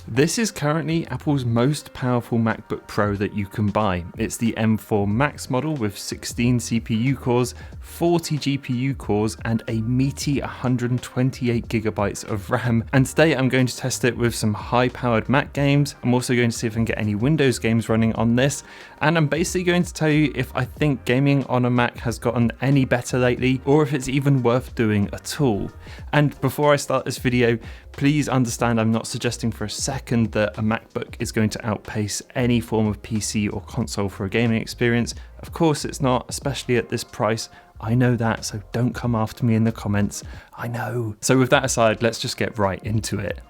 This is currently Apple's most powerful MacBook Pro that you can buy. It's the M4 Max model with 16 CPU cores, 40 GPU cores, and a meaty 128GB of RAM. And today I'm going to test it with some high-powered Mac games. I'm also going to see if I can get any Windows games running on this. And I'm basically going to tell you if I think gaming on a Mac has gotten any better lately, or if it's even worth doing at all. And before I start this video, please understand I'm not suggesting for a second that a MacBook is going to outpace any form of PC or console for a gaming experience. Of course it's not, especially at this price. I know that, so don't come after me in the comments. I know. So with that aside, let's just get right into it.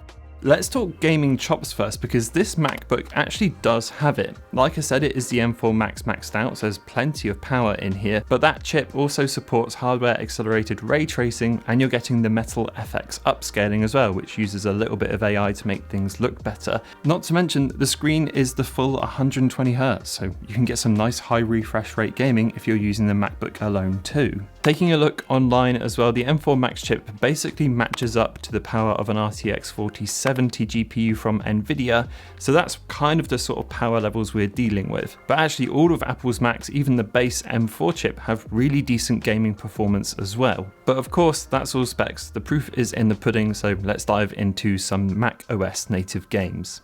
Let's talk gaming chops first, because this MacBook actually does have it. Like I said, it is the M4 Max maxed out, so there's plenty of power in here, but that chip also supports hardware accelerated ray tracing, and you're getting the Metal FX upscaling as well, which uses a little bit of AI to make things look better. Not to mention, the screen is the full 120Hz, so you can get some nice high refresh rate gaming if you're using the MacBook alone too. Taking a look online as well, the M4 Max chip basically matches up to the power of an RTX 4070 GPU from Nvidia, so that's kind of the sort of power levels we're dealing with. But actually all of Apple's Macs, even the base M4 chip, have really decent gaming performance as well. But of course, that's all specs. The proof is in the pudding, so let's dive into some macOS native games.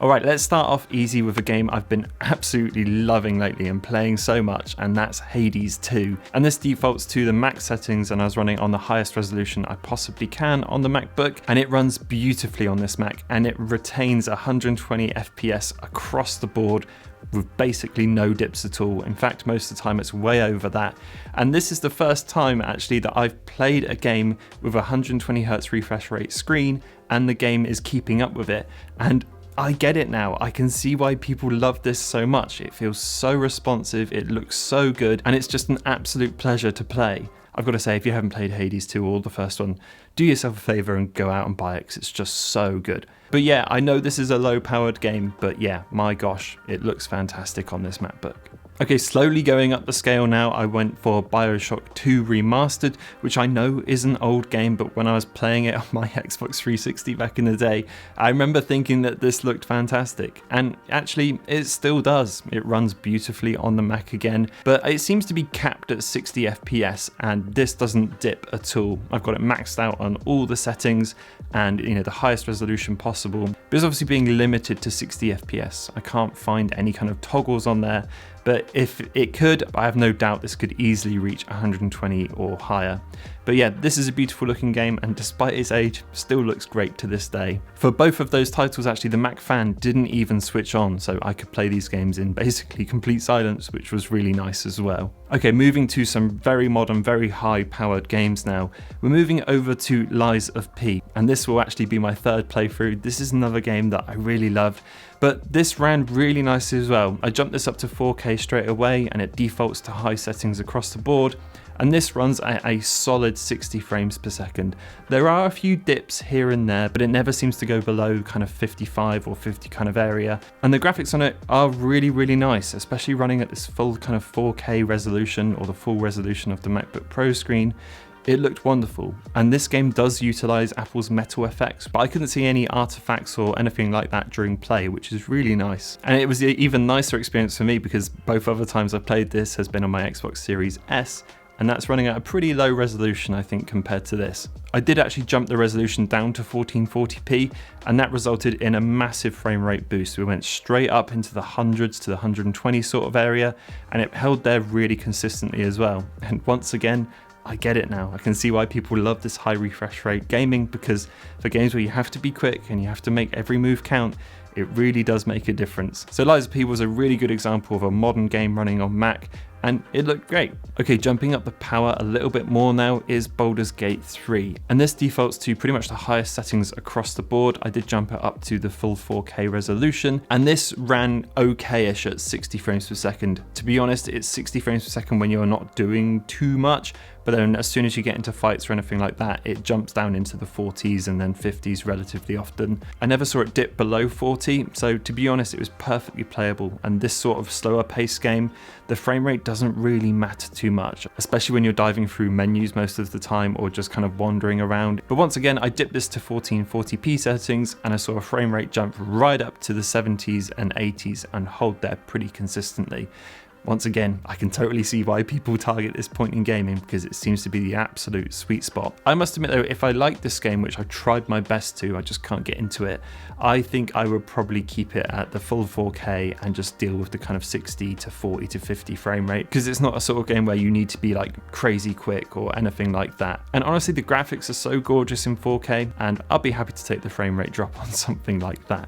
Alright, let's start off easy with a game I've been absolutely loving lately and playing so much, and that's Hades 2. And this defaults to the max settings, and I was running on the highest resolution I possibly can on the MacBook, and it runs beautifully on this Mac, and it retains 120 FPS across the board with basically no dips at all. In fact, most of the time it's way over that. And this is the first time actually that I've played a game with a 120Hz refresh rate screen, and the game is keeping up with it. And I get it now. I can see why people love this so much. It feels so responsive, it looks so good, and it's just an absolute pleasure to play. I've got to say, if you haven't played Hades 2 or the first one, do yourself a favour and go out and buy it, because it's just so good. But yeah, I know this is a low-powered game, but yeah, my gosh, it looks fantastic on this MacBook. Okay, slowly going up the scale now, I went for BioShock 2 Remastered, which I know is an old game, but when I was playing it on my Xbox 360 back in the day, I remember thinking that this looked fantastic. And actually, it still does. It runs beautifully on the Mac again, but it seems to be capped at 60 FPS, and this doesn't dip at all. I've got it maxed out on all the settings, and the highest resolution possible. But it's obviously being limited to 60 FPS. I can't find any kind of toggles on there, but if it could, I have no doubt this could easily reach 120 or higher. But yeah, this is a beautiful looking game, and despite its age, still looks great to this day. For both of those titles, actually, the Mac fan didn't even switch on, so I could play these games in basically complete silence, which was really nice as well. Okay, moving to some very modern, very high powered games now. We're moving over to Lies of P, and this will actually be my third playthrough. This is another game that I really loved, but this ran really nicely as well. I jumped this up to 4K straight away, and it defaults to high settings across the board. And this runs at a solid 60 frames per second. There are a few dips here and there, but it never seems to go below kind of 55 or 50 kind of area. And the graphics on it are really, really nice, especially running at this full kind of 4K resolution, or the full resolution of the MacBook Pro screen. It looked wonderful, and this game does utilize Apple's Metal FX, but I couldn't see any artifacts or anything like that during play, which is really nice. And it was an even nicer experience for me, because both other times I've played this has been on my Xbox Series S, and that's running at a pretty low resolution, I think, compared to this. I did actually jump the resolution down to 1440p, and that resulted in a massive frame rate boost. We went straight up into the hundreds to the 120 sort of area, and it held there really consistently as well. And once again, I get it now. I can see why people love this high refresh rate gaming, because for games where you have to be quick and you have to make every move count, it really does make a difference. So Lies of P was a really good example of a modern game running on Mac, and it looked great. Okay, jumping up the power a little bit more now is Baldur's Gate 3, and this defaults to pretty much the highest settings across the board. I did jump it up to the full 4K resolution, and this ran okay-ish at 60 frames per second. To be honest, it's 60 frames per second when you're not doing too much, but then as soon as you get into fights or anything like that, it jumps down into the 40s and then 50s relatively often. I never saw it dip below 40, difficulty, so to be honest it was perfectly playable, and this sort of slower paced game, the frame rate doesn't really matter too much, especially when you're diving through menus most of the time or just kind of wandering around. But once again, I dipped this to 1440p settings and I saw a frame rate jump right up to the 70s and 80s and hold there pretty consistently. Once again, I can totally see why people target this point in gaming, because it seems to be the absolute sweet spot. I must admit though, if I like this game, which I tried my best to, I just can't get into it, I think I would probably keep it at the full 4K and just deal with the kind of 60 to 40 to 50 frame rate, because it's not a sort of game where you need to be like crazy quick or anything like that. And honestly, the graphics are so gorgeous in 4K, and I'll be happy to take the frame rate drop on something like that.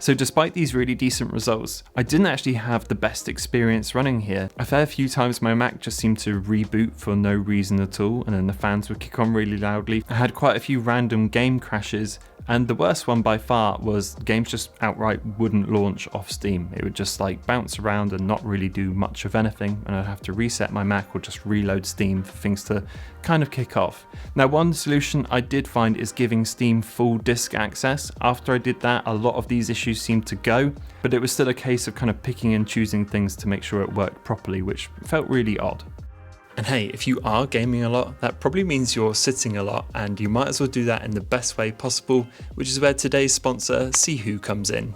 So despite these really decent results, I didn't actually have the best experience running here. A fair few times my Mac just seemed to reboot for no reason at all, and then the fans would kick on really loudly. I had quite a few random game crashes, and the worst one by far was games just outright wouldn't launch off Steam. It would just like bounce around and not really do much of anything, and I'd have to reset my Mac or just reload Steam for things to kind of kick off. Now, one solution I did find is giving Steam full disk access. After I did that, a lot of these issues seemed to go, but it was still a case of kind of picking and choosing things to make sure it worked properly, which felt really odd. And hey, if you are gaming a lot, that probably means you're sitting a lot, and you might as well do that in the best way possible, which is where today's sponsor, Sihoo, comes in.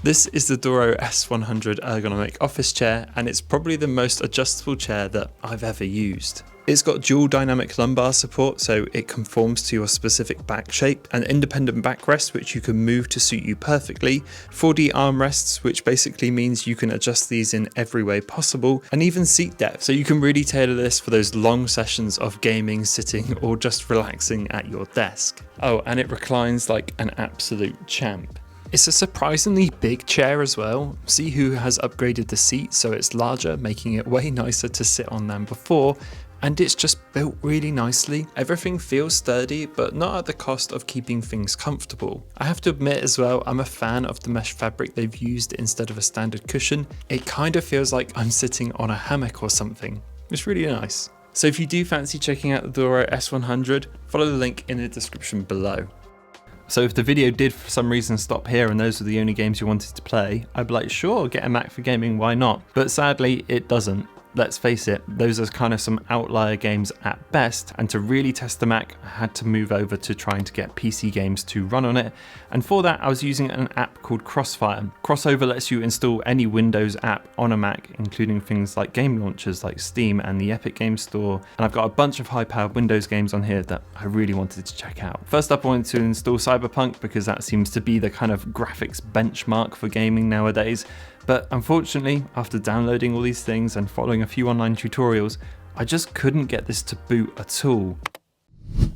This is the Doro S100 ergonomic office chair, and it's probably the most adjustable chair that I've ever used. It's got dual dynamic lumbar support, so it conforms to your specific back shape, and independent backrest, which you can move to suit you perfectly, 4D armrests, which basically means you can adjust these in every way possible, and even seat depth, so you can really tailor this for those long sessions of gaming, sitting, or just relaxing at your desk. Oh, and it reclines like an absolute champ. It's a surprisingly big chair as well. Sihoo has upgraded the seat so it's larger, making it way nicer to sit on than before, and it's just built really nicely. Everything feels sturdy, but not at the cost of keeping things comfortable. I have to admit as well, I'm a fan of the mesh fabric they've used instead of a standard cushion. It kind of feels like I'm sitting on a hammock or something. It's really nice. So if you do fancy checking out the Doro S100, follow the link in the description below. So if the video did for some reason stop here and those were the only games you wanted to play, I'd be like, sure, get a Mac for gaming, why not? But sadly, it doesn't. Let's face it, those are kind of some outlier games at best, and to really test the Mac, I had to move over to trying to get PC games to run on it, and for that I was using an app called Crossfire. Crossover lets you install any Windows app on a Mac, including things like game launchers like Steam and the Epic Games Store, and I've got a bunch of high-powered Windows games on here that I really wanted to check out. First up, I wanted to install Cyberpunk because that seems to be the kind of graphics benchmark for gaming nowadays. But unfortunately, after downloading all these things and following a few online tutorials, I just couldn't get this to boot at all.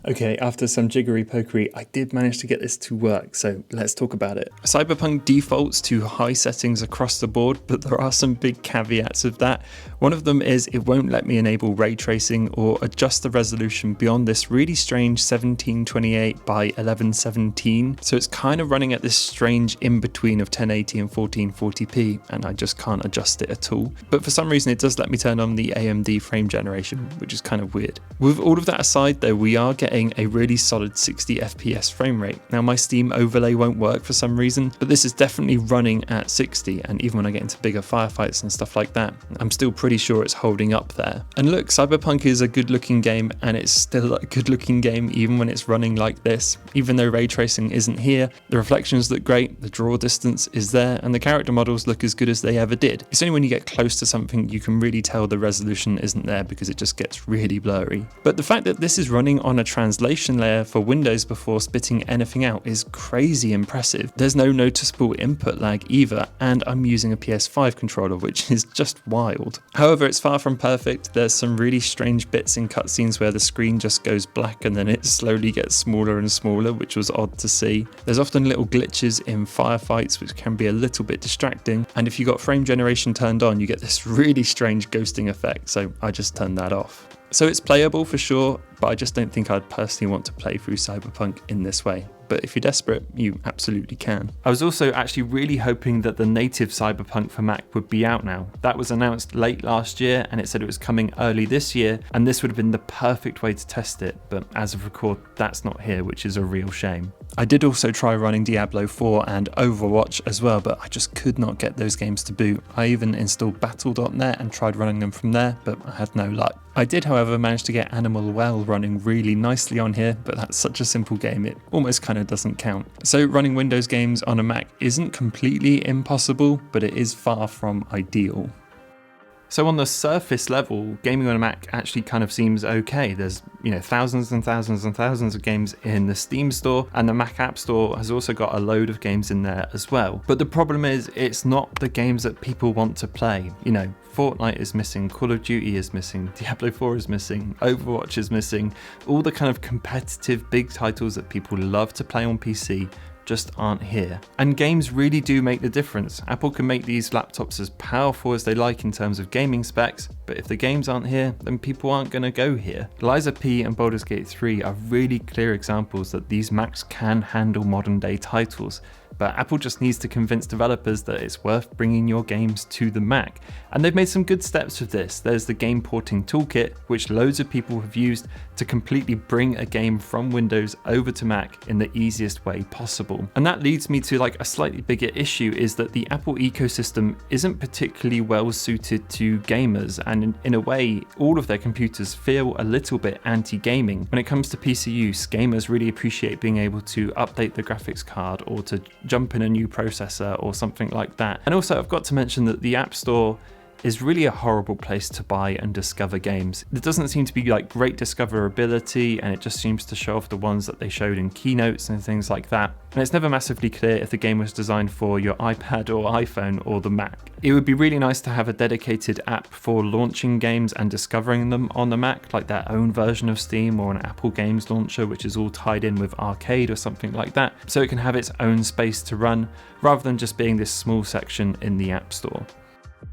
Okay, after some jiggery pokery, I did manage to get this to work, so let's talk about it. Cyberpunk defaults to high settings across the board, but there are some big caveats of that. One of them is it won't let me enable ray tracing or adjust the resolution beyond this really strange 1728 by 1117, so it's kind of running at this strange in-between of 1080 and 1440p, and I just can't adjust it at all. But for some reason it does let me turn on the AMD frame generation, which is kind of weird. With all of that aside though, we are getting a really solid 60 FPS frame rate. Now my Steam overlay won't work for some reason, but this is definitely running at 60, and even when I get into bigger firefights and stuff like that, I'm still pretty sure it's holding up there. And look, Cyberpunk is a good looking game, and it's still a good looking game even when it's running like this. Even though ray tracing isn't here, the reflections look great, the draw distance is there, and the character models look as good as they ever did. It's only when you get close to something you can really tell the resolution isn't there because it just gets really blurry. But the fact that this is running on a translation layer for Windows before spitting anything out is crazy impressive. There's no noticeable input lag either, and I'm using a PS5 controller, which is just wild. However, it's far from perfect. There's some really strange bits in cutscenes where the screen just goes black and then it slowly gets smaller and smaller, which was odd to see. There's often little glitches in firefights which can be a little bit distracting, and if you got frame generation turned on, you get this really strange ghosting effect, so I just turned that off. So it's playable for sure, but I just don't think I'd personally want to play through Cyberpunk in this way. But if you're desperate, you absolutely can. I was also actually really hoping that the native Cyberpunk for Mac would be out now. That was announced late last year, and it said it was coming early this year, and this would have been the perfect way to test it, but as of record, that's not here, which is a real shame. I did also try running Diablo 4 and Overwatch as well, but I just could not get those games to boot. I even installed Battle.net and tried running them from there, but I had no luck. I did, however, manage to get Animal Well running really nicely on here, but that's such a simple game it almost kind of doesn't count. So running Windows games on a Mac isn't completely impossible, but it is far from ideal. So on the surface level, gaming on a Mac actually kind of seems okay. There's, thousands and thousands and thousands of games in the Steam store, and the Mac App Store has also got a load of games in there as well. But the problem is, it's not the games that people want to play. Fortnite is missing, Call of Duty is missing, Diablo 4 is missing, Overwatch is missing. All the kind of competitive big titles that people love to play on PC just aren't here. And games really do make the difference. Apple can make these laptops as powerful as they like in terms of gaming specs, but if the games aren't here, then people aren't going to go here. Liza P and Baldur's Gate 3 are really clear examples that these Macs can handle modern day titles, but Apple just needs to convince developers that it's worth bringing your games to the Mac. And they've made some good steps with this. There's the game porting toolkit, which loads of people have used to completely bring a game from Windows over to Mac in the easiest way possible. And that leads me to a slightly bigger issue, is that the Apple ecosystem isn't particularly well suited to gamers, and in a way, all of their computers feel a little bit anti-gaming. When it comes to PC use, gamers really appreciate being able to update the graphics card or to jump in a new processor or something like that. And also, I've got to mention that the App Store is really a horrible place to buy and discover games. There doesn't seem to be great discoverability, and it just seems to show off the ones that they showed in keynotes and things like that. And it's never massively clear if the game was designed for your iPad or iPhone or the Mac. It would be really nice to have a dedicated app for launching games and discovering them on the Mac, like their own version of Steam or an Apple Games launcher, which is all tied in with Arcade or something like that, so it can have its own space to run, rather than just being this small section in the App Store.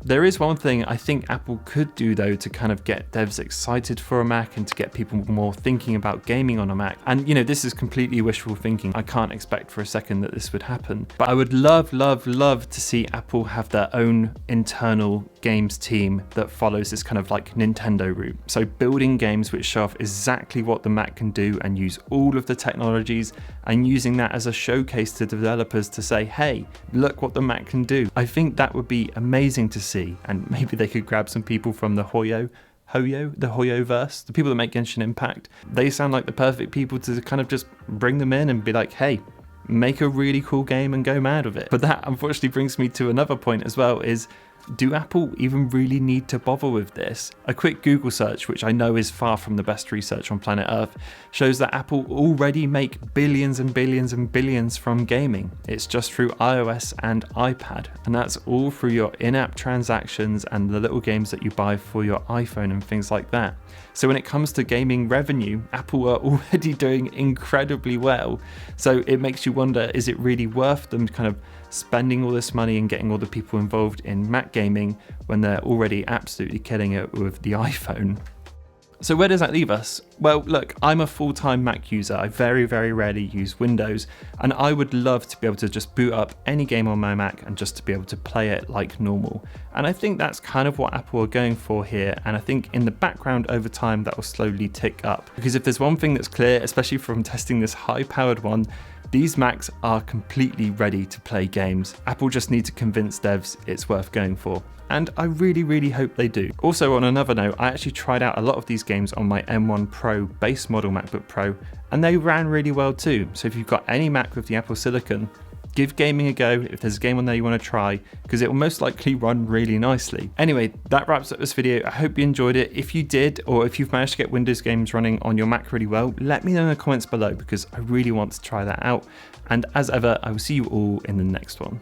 There is one thing I think Apple could do though to kind of get devs excited for a Mac and to get people more thinking about gaming on a Mac. And this is completely wishful thinking. I can't expect for a second that this would happen. But I would love to see Apple have their own internal games team that follows this kind of Nintendo route. So building games which show off exactly what the Mac can do and use all of the technologies, and using that as a showcase to developers to say, hey, look what the Mac can do. I think that would be amazing to see, and maybe they could grab some people from the Hoyoverse, the people that make Genshin Impact. They sound like the perfect people to kind of just bring them in and be like, hey, make a really cool game and go mad with it. But that unfortunately brings me to another point as well, is do Apple even really need to bother with this? A quick Google search, which I know is far from the best research on planet Earth, shows that Apple already make billions and billions and billions from gaming. It's just through iOS and iPad, and that's all through your in-app transactions and the little games that you buy for your iPhone and things like that. So when it comes to gaming revenue, Apple are already doing incredibly well. So it makes you wonder, is it really worth them kind of spending all this money and getting all the people involved in Mac gaming when they're already absolutely killing it with the iPhone? So where does that leave us? Well, look, I'm a full-time Mac user. I very, very rarely use Windows, and I would love to be able to just boot up any game on my Mac and just to be able to play it like normal. And I think that's kind of what Apple are going for here, and I think in the background over time that will slowly tick up. Because if there's one thing that's clear, especially from testing this high-powered one, these Macs are completely ready to play games. Apple just need to convince devs it's worth going for. And I really, really hope they do. Also, on another note, I actually tried out a lot of these games on my M1 Pro base model MacBook Pro, and they ran really well too. So if you've got any Mac with the Apple Silicon, give gaming a go if there's a game on there you want to try, because it will most likely run really nicely. Anyway, that wraps up this video. I hope you enjoyed it. If you did, or if you've managed to get Windows games running on your Mac really well, let me know in the comments below, because I really want to try that out. And as ever, I will see you all in the next one.